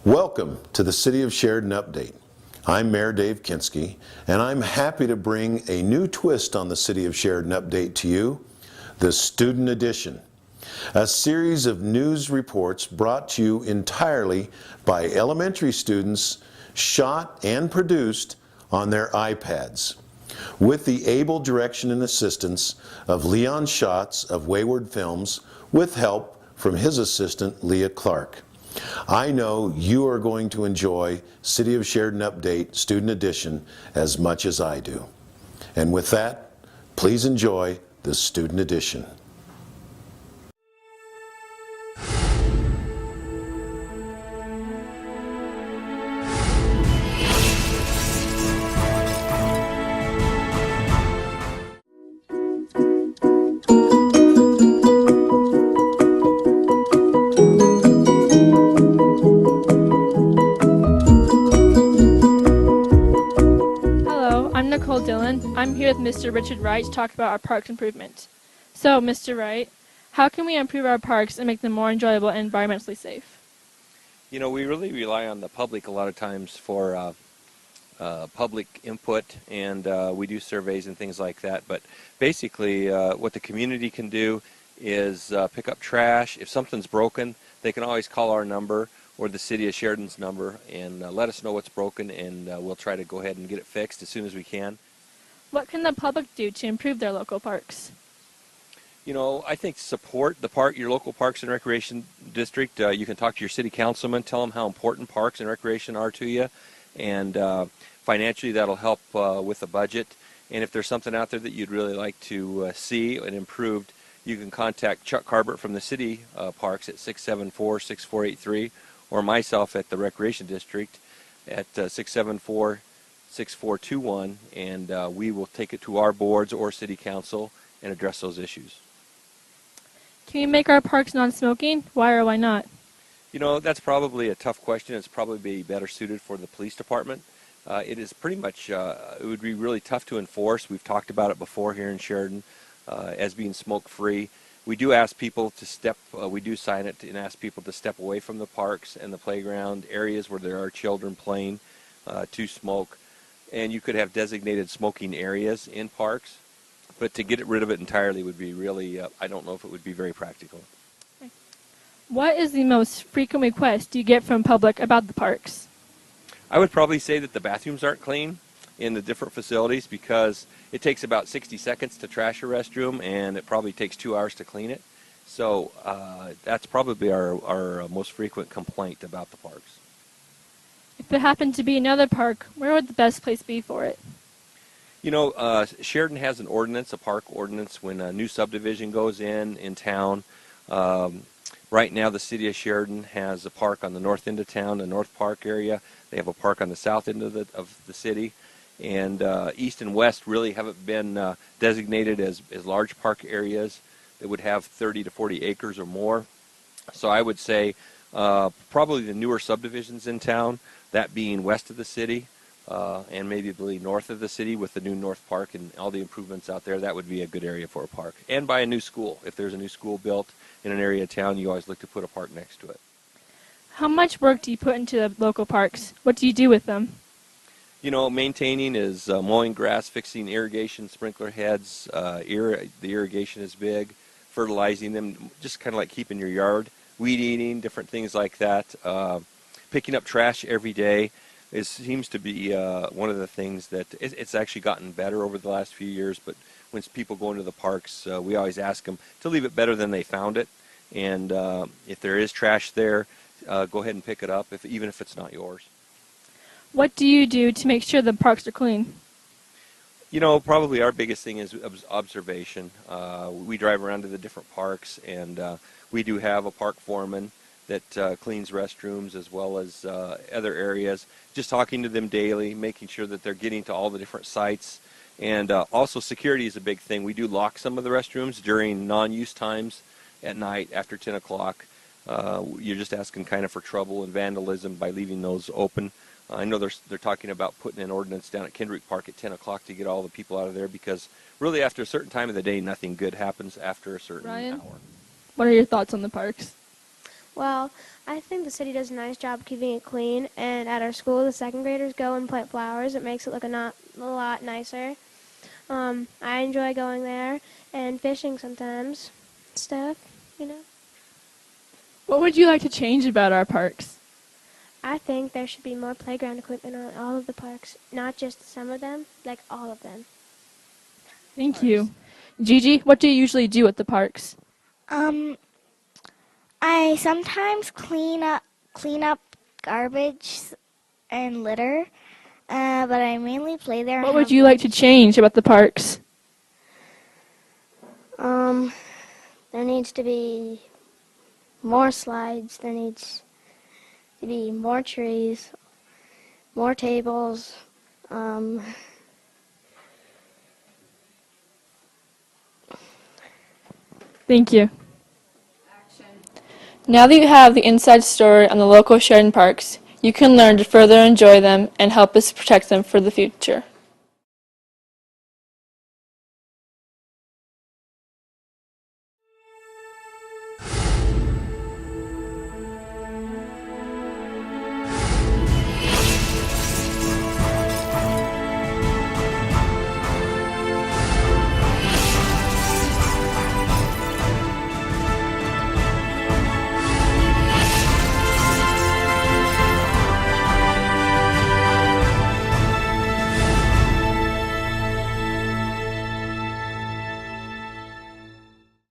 Welcome to the City of Sheridan Update. I'm Mayor Dave Kinski, and I'm happy to bring a new twist on the City of Sheridan Update to you, the Student Edition, a series of news reports brought to you entirely by elementary students, shot and produced on their iPads, with the able direction and assistance of Leon Schatz of Wayward Films, with help from his assistant, Leah Clark. I know you are going to enjoy City of Sheridan Update Student Edition as much as I do. And with that, please enjoy the Student Edition. I'm here with Mr. Richard Wright to talk about our parks improvement. So, Mr. Wright, how can we improve our parks and make them more enjoyable and environmentally safe? You know, we really rely on the public a lot of times for public input, and we do surveys and things like that. But basically, what the community can do is pick up trash. If something's broken, they can always call our number or the City of Sheridan's number and let us know what's broken, and we'll try to go ahead and get it fixed as soon as we can. What can the public do to improve their local parks? You know, I think support your local parks and recreation district. You can talk to your city councilman, tell them how important parks and recreation are to you, and financially that'll help with the budget. And if there's something out there that you'd really like to see and improved, you can contact Chuck Carbert from the city parks at 674-6483, or myself at the recreation district at 674-6421, and we will take it to our boards or city council and address those issues. Can we make our parks non-smoking? Why or why not? You know, that's probably a tough question. It's probably be better suited for the police department. It is pretty much, it would be really tough to enforce. We've talked about it before here in Sheridan as being smoke-free. We do ask people to we do sign it and ask people to step away from the parks and the playground areas where there are children playing to smoke. And you could have designated smoking areas in parks, but to get rid of it entirely would be really, I don't know if it would be very practical. What is the most frequent request you get from public about the parks? I would probably say that the bathrooms aren't clean in the different facilities, because it takes about 60 seconds to trash a restroom and it probably takes 2 hours to clean it. So that's probably our most frequent complaint about the parks. If it happened to be another park, where would the best place be for it? You know, Sheridan has an ordinance, a park ordinance, when a new subdivision goes in town. Right now the city of Sheridan has a park on the north end of town, the North Park area. They have a park on the south end of the city. And east and west really haven't been designated as large park areas that would have 30 to 40 acres or more. So I would say probably the newer subdivisions in town, that being west of the city and maybe north of the city with the new North Park and all the improvements out there, that would be a good area for a park. And by a new school. If there's a new school built in an area of town, you always look to put a park next to it. How much work do you put into the local parks? What do you do with them? You know, maintaining is mowing grass, fixing irrigation, sprinkler heads. The irrigation is big. Fertilizing them, just kind of like keeping your yard. Weed eating, different things like that. Picking up trash every day. It seems to be one of the things that it's actually gotten better over the last few years. But when people go into the parks, we always ask them to leave it better than they found it. And if there is trash there, go ahead and pick it up, even if it's not yours. What do you do to make sure the parks are clean? You know, probably our biggest thing is observation. We drive around to the different parks, and we do have a park foreman that cleans restrooms as well as other areas. Just talking to them daily, making sure that they're getting to all the different sites. And also security is a big thing. We do lock some of the restrooms during non-use times at night after 10 o'clock. You're just asking kind of for trouble and vandalism by leaving those open. I know they're talking about putting an ordinance down at Kendrick Park at 10 o'clock to get all the people out of there, because really after a certain time of the day, nothing good happens after a certain hour. What are your thoughts on the parks? Well, I think the city does a nice job keeping it clean, and at our school, the second graders go and plant flowers. It makes it look a lot nicer. I enjoy going there and fishing sometimes, stuff, you know. What would you like to change about our parks? I think there should be more playground equipment on all of the parks, not just some of them, like all of them. Thank you. Gigi, what do you usually do at the parks? Um, I sometimes clean up garbage and litter, but I mainly play there. What would you like to change about the parks? There needs to be more slides. There needs to be more trees, more tables. Thank you. Now that you have the inside story on the local Sheridan parks, you can learn to further enjoy them and help us protect them for the future.